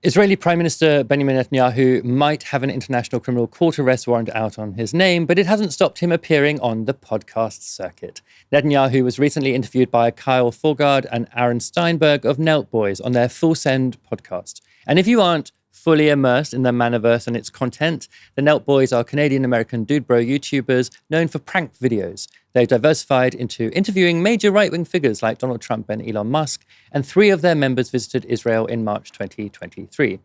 Israeli Prime Minister Benjamin Netanyahu might have an international criminal court arrest warrant out on his name, but it hasn't stopped him appearing on the podcast circuit. Netanyahu was recently interviewed by Kyle Forgard and Aaron Steinberg of Nelt Boys on their Full Send podcast. And if you aren't fully immersed in the Manaverse and its content, the Nelt Boys are Canadian-American dude bro YouTubers known for prank videos. They've diversified into interviewing major right-wing figures like Donald Trump and Elon Musk, and 3 of their members visited Israel in March 2023.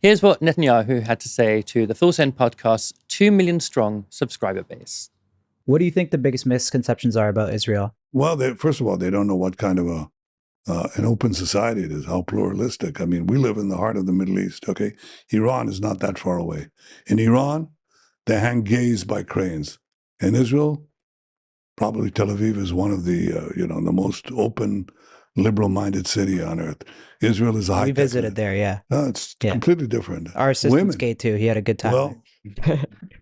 Here's what Netanyahu had to say to the Full Send podcast's 2 million strong subscriber base. What do you think the biggest misconceptions are about Israel? Well, first of all, they don't know what kind of an open society it is, how pluralistic. I mean, we live in the heart of the Middle East, okay? Iran is not that far away. In Iran, they hang gays by cranes. In Israel, probably Tel Aviv is one of the, the most open, liberal-minded city on earth. Israel is a high-tech. We visited there, yeah. No, it's completely different. Our assistant's gay too. He had a good time. Well,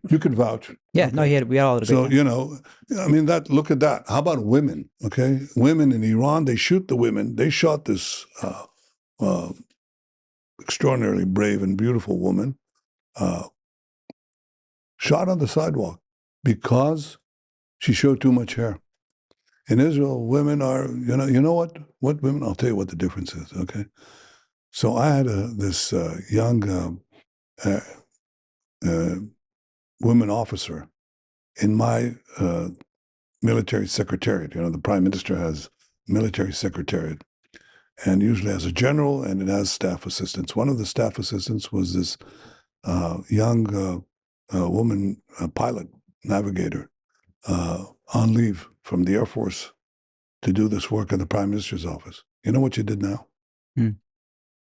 you could vouch. Yeah, okay. No, we all had a good time. So, I mean, look at that. How about women, okay? Women in Iran, they shoot the women. They shot this extraordinarily brave and beautiful woman, shot on the sidewalk because she showed too much hair. In Israel, women are, you know what women, I'll tell you what the difference is, okay? So I had this young women officer in my military secretariat. The prime minister has military secretariat and usually has a general and it has staff assistants. One of the staff assistants was this young woman pilot, navigator, on leave from the Air Force to do this work in the prime minister's office. You know what she did now?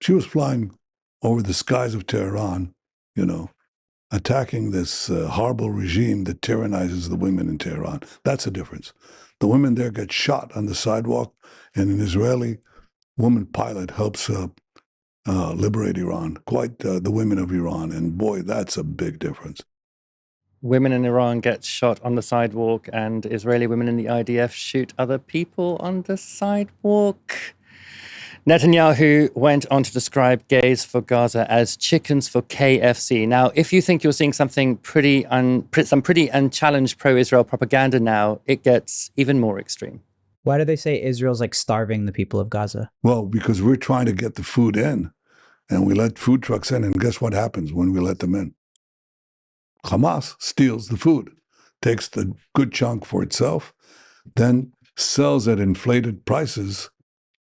She was flying over the skies of Tehran, attacking this horrible regime that tyrannizes the women in Tehran. That's the difference. The women there get shot on the sidewalk, and an Israeli woman pilot helps liberate Iran, quite the women of Iran. And boy, that's a big difference. Women in Iran get shot on the sidewalk, and Israeli women in the IDF shoot other people on the sidewalk. Netanyahu went on to describe gays for Gaza as chickens for KFC. Now, if you think you're seeing some pretty unchallenged pro-Israel propaganda now, it gets even more extreme. Why do they say Israel's like starving the people of Gaza? Well, because we're trying to get the food in, and we let food trucks in, and guess what happens when we let them in? Hamas steals the food, takes the good chunk for itself, then sells at inflated prices.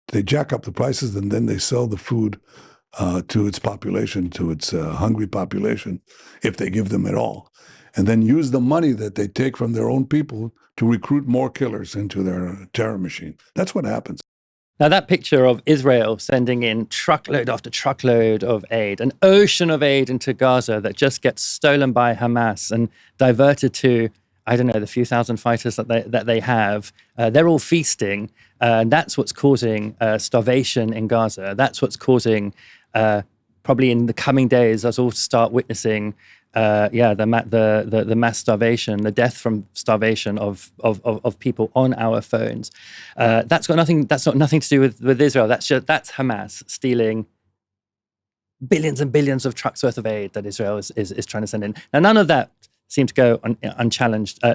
They jack up the prices, and then they sell the food to its population, to its hungry population, if they give them at all, and then use the money that they take from their own people to recruit more killers into their terror machine. That's what happens. Now, that picture of Israel sending in truckload after truckload of aid, an ocean of aid into Gaza that just gets stolen by Hamas and diverted to, I don't know, the few thousand fighters that they have, they're all feasting. And that's what's causing starvation in Gaza. That's what's causing, probably in the coming days, us all to start witnessing, the mass starvation, the death from starvation of people on our phones. That's got nothing to do with Israel. That's Hamas stealing billions and billions of trucks worth of aid that Israel is trying to send in. Now, none of that seemed to go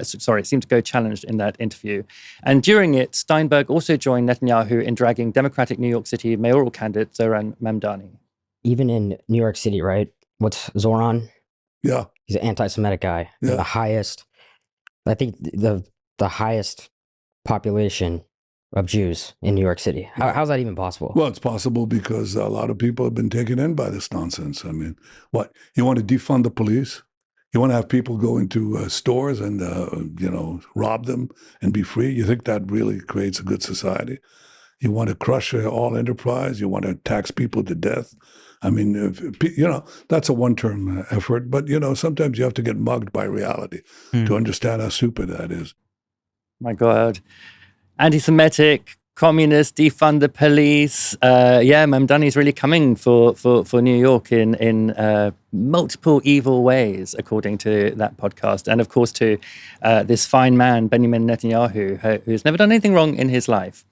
seemed to go challenged in that interview. And during it, Steinberg also joined Netanyahu in dragging Democratic New York City mayoral candidate Zoran Mamdani. Even in New York City, right? What's Zoran? Yeah. He's an anti-Semitic guy. Yeah. The highest population of Jews in New York City. How's that even possible? Well, it's possible because a lot of people have been taken in by this nonsense. I mean, what? You want to defund the police? You want to have people go into stores and, rob them and be free? You think that really creates a good society? You want to crush all enterprise? You want to tax people to death? I mean, that's a one-term effort. But, sometimes you have to get mugged by reality to understand how stupid that is. My God. Anti-Semitic, communist, defund the police. Mamdani's really coming for New York in multiple evil ways, according to that podcast. And of course, to this fine man, Benjamin Netanyahu, who's never done anything wrong in his life.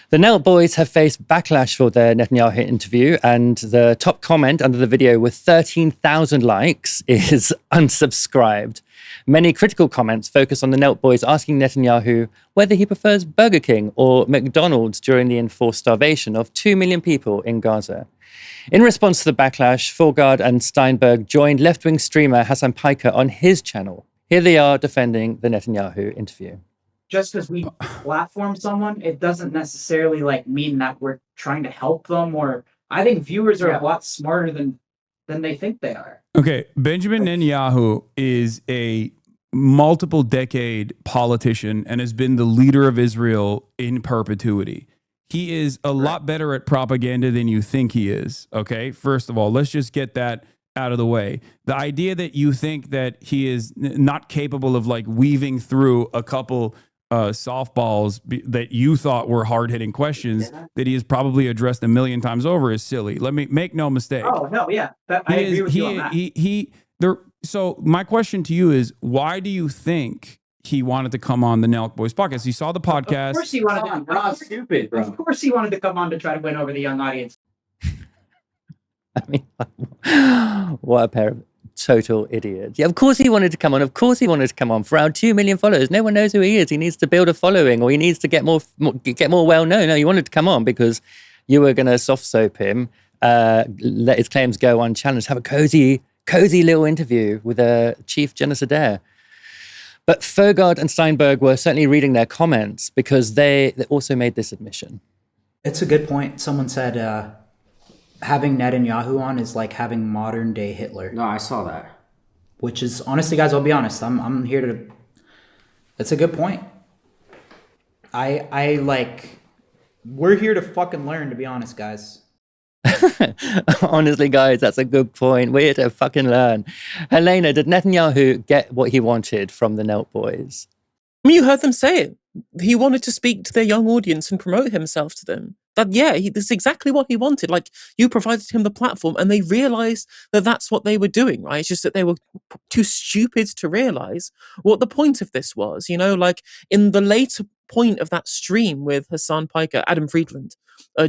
The Nelk boys have faced backlash for their Netanyahu interview, and the top comment under the video with 13,000 likes is unsubscribed. Many critical comments focus on the Nelk boys asking Netanyahu whether he prefers Burger King or McDonald's during the enforced starvation of 2 million people in Gaza. In response to the backlash, Fogard and Steinberg joined left-wing streamer Hassan Piker on his channel. Here they are defending the Netanyahu interview. Just because we platform someone, it doesn't necessarily mean that we're trying to help them. Or I think viewers are a lot smarter than they think they are. Okay, Benjamin Netanyahu is a multiple decade politician and has been the leader of Israel in perpetuity. He is a lot better at propaganda than you think he is. Okay, first of all, let's just get that out of the way. The idea that you think that he is not capable of weaving through a couple softballs that you thought were hard-hitting questions that he has probably addressed a million times over is silly. Let me make no mistake. Oh no, yeah, I agree with you on that. So my question to you is, why do you think he wanted to come on the Nelk Boys podcast? He saw the podcast. Of course he wanted to. Stupid, bro. Of course he wanted to come on to try to win over the young audience. I mean, what a pair of total idiots. Yeah, of course he wanted to come on. Of course he wanted to come on. For our 2 million followers, no one knows who he is. He needs to build a following, or he needs to get more well known. No, he wanted to come on because you were going to soft soap him, let his claims go unchallenged, have a cozy little interview with a chief genocidaire. But Fogard and Steinberg were certainly reading their comments because they also made this admission. It's a good point. Someone said having Netanyahu on is like having modern day Hitler. No, I saw that. Which is, honestly, guys, I'll be honest. I'm here to... It's a good point. We're here to fucking learn, to be honest, guys. Honestly, guys, that's a good point. We're here to fucking learn. Helena, did Netanyahu get what he wanted from the Nelk boys? I mean, you heard them say it. He wanted to speak to their young audience and promote himself to them. This is exactly what he wanted. You provided him the platform, and they realized that that's what they were doing, right? It's just that they were too stupid to realize what the point of this was. In the later point of that stream with Hassan Piker, Adam Friedland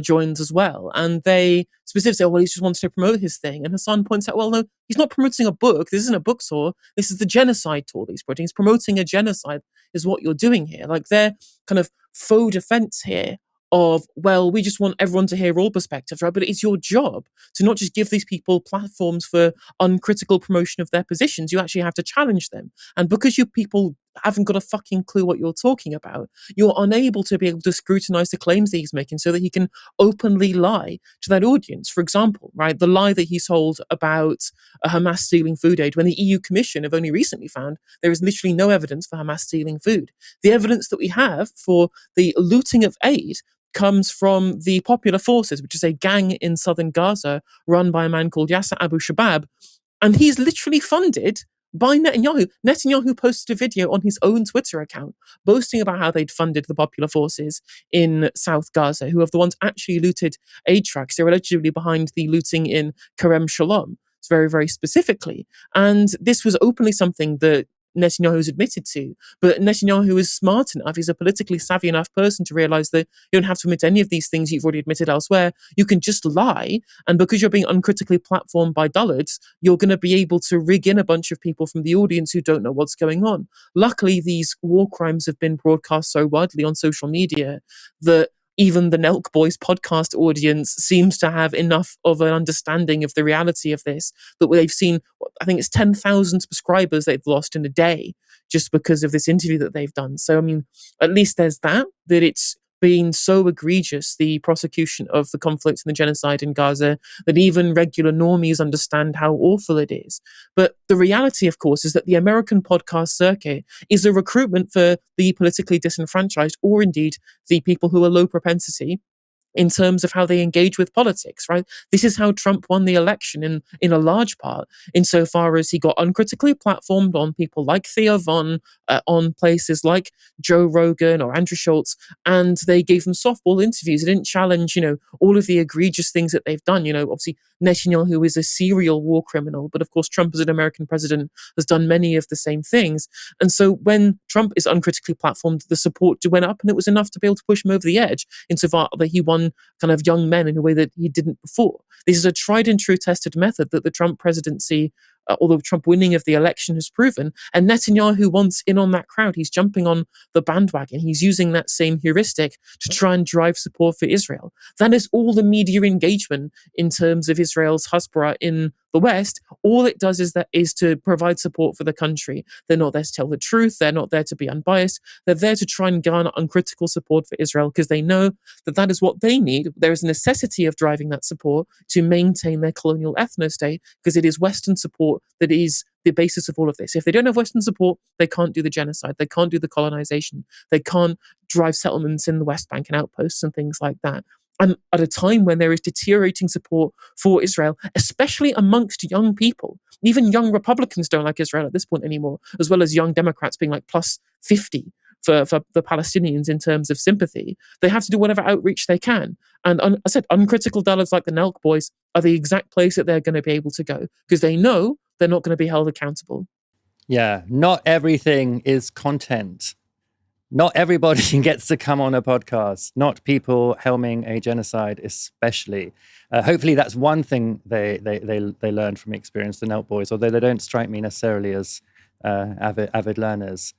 joins as well, and they specifically say, well, he just wanted to promote his thing. And Hassan points out, well, no, he's not promoting a book. This isn't a book tour. This is the genocide tour that he's promoting. He's promoting a genocide is what you're doing here. Their kind of faux defense here of, well, we just want everyone to hear all perspectives, right? But it's your job to not just give these people platforms for uncritical promotion of their positions. You actually have to challenge them. And because you people haven't got a fucking clue what you're talking about, you're unable to be able to scrutinize the claims that he's making so that he can openly lie to that audience. For example, right, the lie that he told about Hamas stealing food aid, when the EU Commission have only recently found there is literally no evidence for Hamas stealing food. The evidence that we have for the looting of aid comes from the Popular Forces, which is a gang in southern Gaza run by a man called Yasser Abu Shabab. And he's literally funded by Netanyahu. Netanyahu posted a video on his own Twitter account boasting about how they'd funded the Popular Forces in South Gaza, who are the ones actually looted aid trucks. They're allegedly behind the looting in Kerem Shalom, very, very specifically. And this was openly something that Netanyahu's admitted to, but Netanyahu is smart enough, he's a politically savvy enough person to realize that you don't have to admit any of these things you've already admitted elsewhere. You can just lie, and because you're being uncritically platformed by dullards, you're going to be able to rig in a bunch of people from the audience who don't know what's going on. Luckily, these war crimes have been broadcast so widely on social media that even the Nelk Boys podcast audience seems to have enough of an understanding of the reality of this that they've seen, I think it's 10,000 subscribers they've lost in a day just because of this interview that they've done. So, I mean, at least there's that it's been so egregious, the prosecution of the conflict and the genocide in Gaza, that even regular normies understand how awful it is. But the reality, of course, is that the American podcast circuit is a recruitment for the politically disenfranchised, or indeed the people who are low propensity in terms of how they engage with politics, right? This is how Trump won the election in a large part, insofar as he got uncritically platformed on people like Theo Von, on places like Joe Rogan or Andrew Schultz, and they gave them softball interviews. They didn't challenge, all of the egregious things that they've done. Obviously Netanyahu is a serial war criminal, but of course Trump as an American president has done many of the same things. And so when Trump is uncritically platformed, the support went up, and it was enough to be able to push him over the edge insofar that he won kind of young men in a way that he didn't before. This is a tried and true tested method that the Trump presidency, or the Trump winning of the election, has proven. And Netanyahu wants in on that crowd. He's jumping on the bandwagon. He's using that same heuristic to try and drive support for Israel. That is all the media engagement in terms of Israel's Hasbara in the West. All it does is to provide support for the country. They're not there to tell the truth. They're not there to be unbiased. They're there to try and garner uncritical support for Israel because they know that that is what they need. There is a necessity of driving that support to maintain their colonial ethno-state, because it is Western support that is the basis of all of this. If they don't have Western support, they can't do the genocide. They can't do the colonization. They can't drive settlements in the West Bank and outposts and things like that. And at a time when there is deteriorating support for Israel, especially amongst young people, even young Republicans don't like Israel at this point anymore, as well as young Democrats being like plus 50 for the Palestinians in terms of sympathy. They have to do whatever outreach they can. And I said, uncritical dollars like the Nelk boys are the exact place that they're going to be able to go, because they know they're not going to be held accountable. Yeah, not everything is content. Not everybody gets to come on a podcast, not people helming a genocide especially. Hopefully that's one thing they learned from experience, the Nelk boys, although they don't strike me necessarily as avid learners.